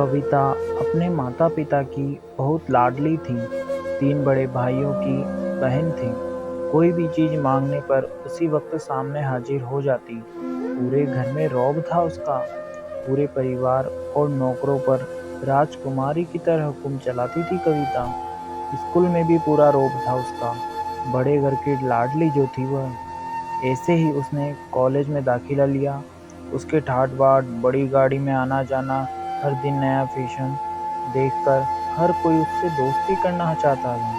कविता अपने माता-पिता की बहुत लाडली थी। 3 बड़े भाइयों की बहन थी। कोई भी चीज़ माँगने पर उसी वक़्त सामने हाज़िर हो जाती। पूरे घर में रौब था उसका। पूरे परिवार और नौकरों पर राजकुमारी की तरह हुक्म चलाती थी कविता। स्कूल में भी पूरा रौब था उसका। बड़े घर की लाडली जो थी वह। ऐसे ही उसने कॉलेज में दाखिला लिया। उसके ठाट-बाट, बड़ी गाड़ी में आना-जाना, हर दिन नया फ़ैशन देखकर हर कोई उससे दोस्ती करना चाहता था।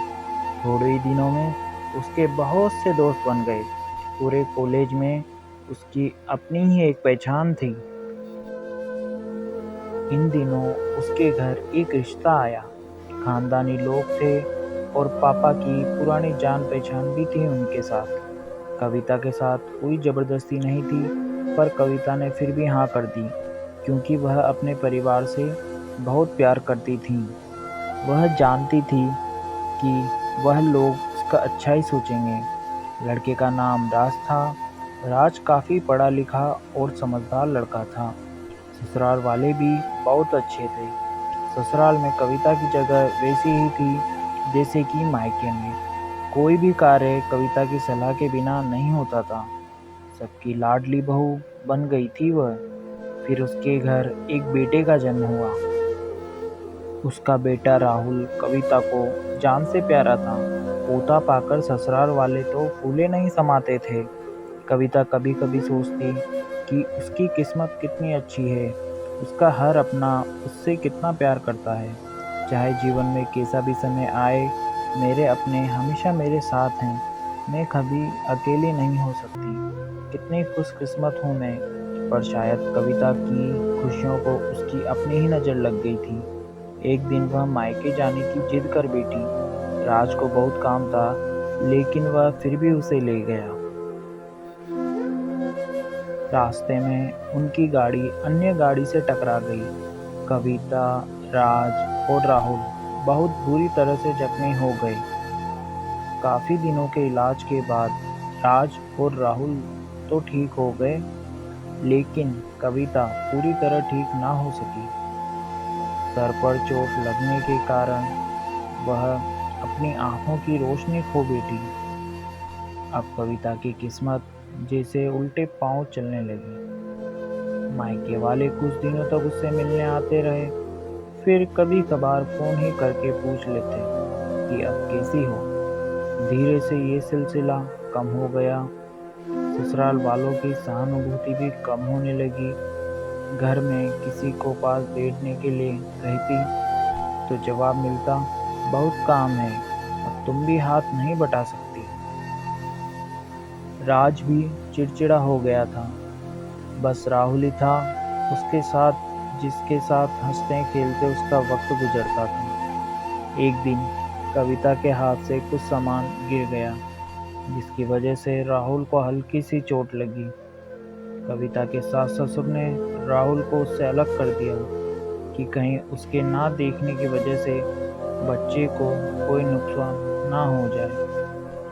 थोड़े ही दिनों में उसके बहुत से दोस्त बन गए। पूरे कॉलेज में उसकी अपनी ही एक पहचान थी। इन दिनों उसके घर एक रिश्ता आया। खानदानी लोग थे और पापा की पुरानी जान-पहचान भी थी उनके साथ। कविता के साथ कोई ज़बरदस्ती नहीं थी, पर कविता ने फिर भी हाँ कर दी, क्योंकि वह अपने परिवार से बहुत प्यार करती थीं। वह जानती थी कि वह लोग उसका अच्छा ही सोचेंगे। लड़के का नाम राज था। राज काफ़ी पढ़ा-लिखा और समझदार लड़का था। ससुराल वाले भी बहुत अच्छे थे। ससुराल में कविता की जगह वैसी ही थी जैसे कि मायके में। कोई भी कार्य कविता की सलाह के बिना नहीं होता था। सबकी लाडली बहू बन गई थी वह। फिर उसके घर एक बेटे का जन्म हुआ। उसका बेटा राहुल कविता को जान से प्यारा था। पोता पाकर ससुराल वाले तो फूले नहीं समाते थे। कविता कभी-कभी सोचती कि उसकी किस्मत कितनी अच्छी है। उसका हर अपना उससे कितना प्यार करता है। चाहे जीवन में कैसा भी समय आए, मेरे अपने हमेशा मेरे साथ हैं। मैं कभी अकेली नहीं हो सकती। कितनी खुशकिस्मत हूँ मैं। पर शायद कविता की खुशियों को उसकी अपनी ही नज़र लग गई थी। एक दिन वह मायके जाने की जिद कर बैठी। राज को बहुत काम था, लेकिन वह फिर भी उसे ले गया। रास्ते में उनकी गाड़ी अन्य गाड़ी से टकरा गई। कविता, राज और राहुल बहुत बुरी तरह से जख्मी हो गए। काफ़ी दिनों के इलाज के बाद राज और राहुल तो ठीक हो गए, लेकिन कविता पूरी तरह ठीक ना हो सकी। सर पर चोट लगने के कारण वह अपनी आँखों की रोशनी खो बैठी। अब कविता की किस्मत जैसे उल्टे पाँव चलने लगी। मायके वाले कुछ दिनों तक उससे मिलने आते रहे, फिर कभी-कभार फ़ोन ही करके पूछ लेते कि अब कैसी हो। धीरे से ये सिलसिला कम हो गया। ससुराल वालों की सहानुभूति भी कम होने लगी। घर में किसी को पास बैठने के लिए कहती तो जवाब मिलता, बहुत काम है, अब तुम भी हाथ नहीं बटा सकती। राज भी चिड़चिड़ा हो गया था। बस राहुल ही था उसके साथ, जिसके साथ हँसते-खेलते उसका वक़्त गुज़रता था। एक दिन कविता के हाथ से कुछ सामान गिर गया, जिसकी वजह से राहुल को हल्की-सी चोट लगी। कविता के सास-ससुर ने राहुल को उससे अलग कर दिया कि कहीं उसके ना देखने की वजह से बच्चे को कोई नुकसान ना हो जाए।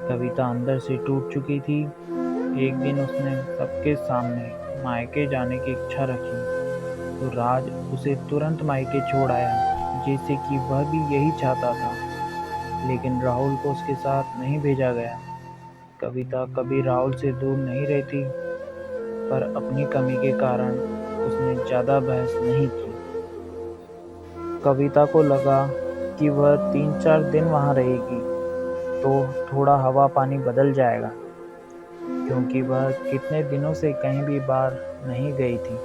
कविता अंदर से टूट चुकी थी। एक दिन उसने सबके सामने मायके जाने की इच्छा रखी, तो राज उसे तुरंत मायके छोड़ आया, जैसे कि वह भी यही चाहता था। लेकिन राहुल को उसके साथ नहीं भेजा गया। कविता कभी राहुल से दूर नहीं रहती, पर अपनी कमी के कारण उसने ज़्यादा बहस नहीं की। कविता को लगा कि वह 3-4 दिन वहाँ रहेगी, तो थोड़ा हवा पानी बदल जाएगा, क्योंकि वह कितने दिनों से कहीं भी बाहर नहीं गई थी।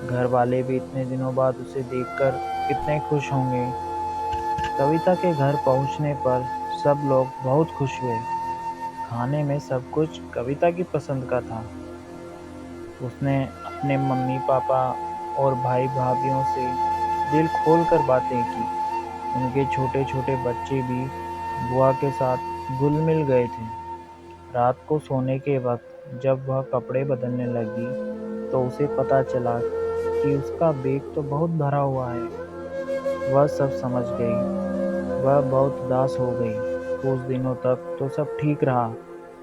घर वाले भी इतने दिनों बाद उसे देखकर कितने खुश होंगे। कविता के घर पहुंचने पर सब लोग बहुत खुश हुए। खाने में सब कुछ कविता की पसंद का था। उसने अपने मम्मी-पापा और भाई-भाभियों से दिल खोलकर बातें की। उनके छोटे-छोटे बच्चे भी बुआ के साथ घुल-मिल गए थे। रात को सोने के वक़्त जब वह कपड़े बदलने लगी, तो उसे पता चला कि उसका बैग तो बहुत भरा हुआ है। वह सब समझ गई। वह बहुत उदास हो गई। कुछ दिनों तक तो सब ठीक रहा,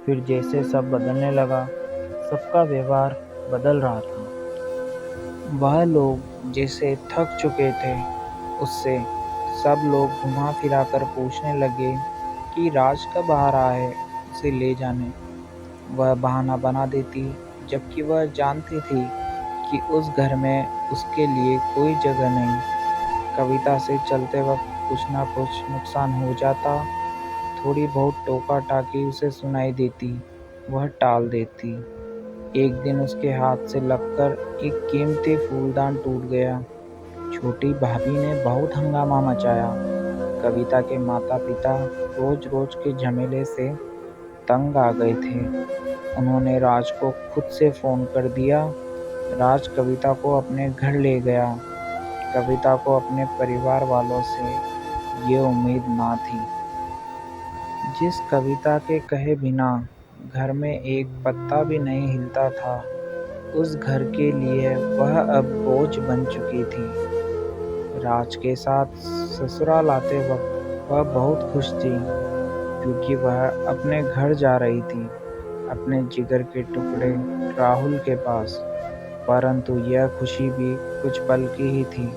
फिर जैसे सब बदलने लगा, सबका व्यवहार बदल रहा था। वह लोग जैसे थक चुके थे उससे। सब लोग घुमा फिरा कर पूछने लगे कि राज कब आ रहा है उसे ले जाने। वह बहाना बना देती, जबकि वह जानती थी कि उस घर में उसके लिए कोई जगह नहीं। कविता से चलते वक्त कुछ ना कुछ नुकसान हो जाता। थोड़ी बहुत टोका टाकी उसे सुनाई देती, वह टाल देती। एक दिन उसके हाथ से लगकर एक कीमती फूलदान टूट गया। छोटी भाभी ने बहुत हंगामा मचाया। कविता के माता पिता रोज रोज के झमेले से तंग आ गए थे। उन्होंने राज को खुद से फोन कर दिया। राज कविता को अपने घर ले गया। कविता को अपने परिवार वालों से ये उम्मीद ना थी। जिस कविता के कहे बिना घर में एक पत्ता भी नहीं हिलता था, उस घर के लिए वह अब बोझ बन चुकी थी। राज के साथ ससुराल आते वक्त वह बहुत खुश थी, क्योंकि वह अपने घर जा रही थी, अपने जिगर के टुकड़े राहुल के पास। परंतु यह खुशी भी कुछ पल की ही थी।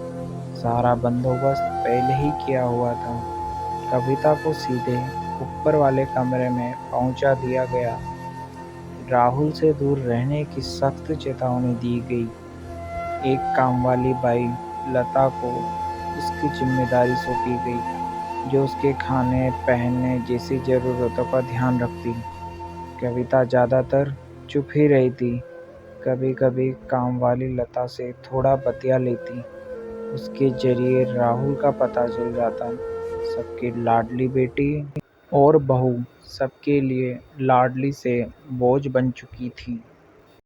सारा बंदोबस्त पहले ही किया हुआ था। कविता को सीधे ऊपर वाले कमरे में पहुंचा दिया गया। राहुल से दूर रहने की सख्त चेतावनी दी गई। एक कामवाली बाई लता को उसकी जिम्मेदारी सौंपी गई, जो उसके खाने पहनने जैसी ज़रूरतों का ध्यान रखती। कविता ज़्यादातर चुप ही रहती। कभी कभी कामवाली लता से थोड़ा बतिया लेती। उसके जरिए राहुल का पता चल जाता। सबकी लाडली बेटी और बहू सबके लिए लाडली से बोझ बन चुकी थी।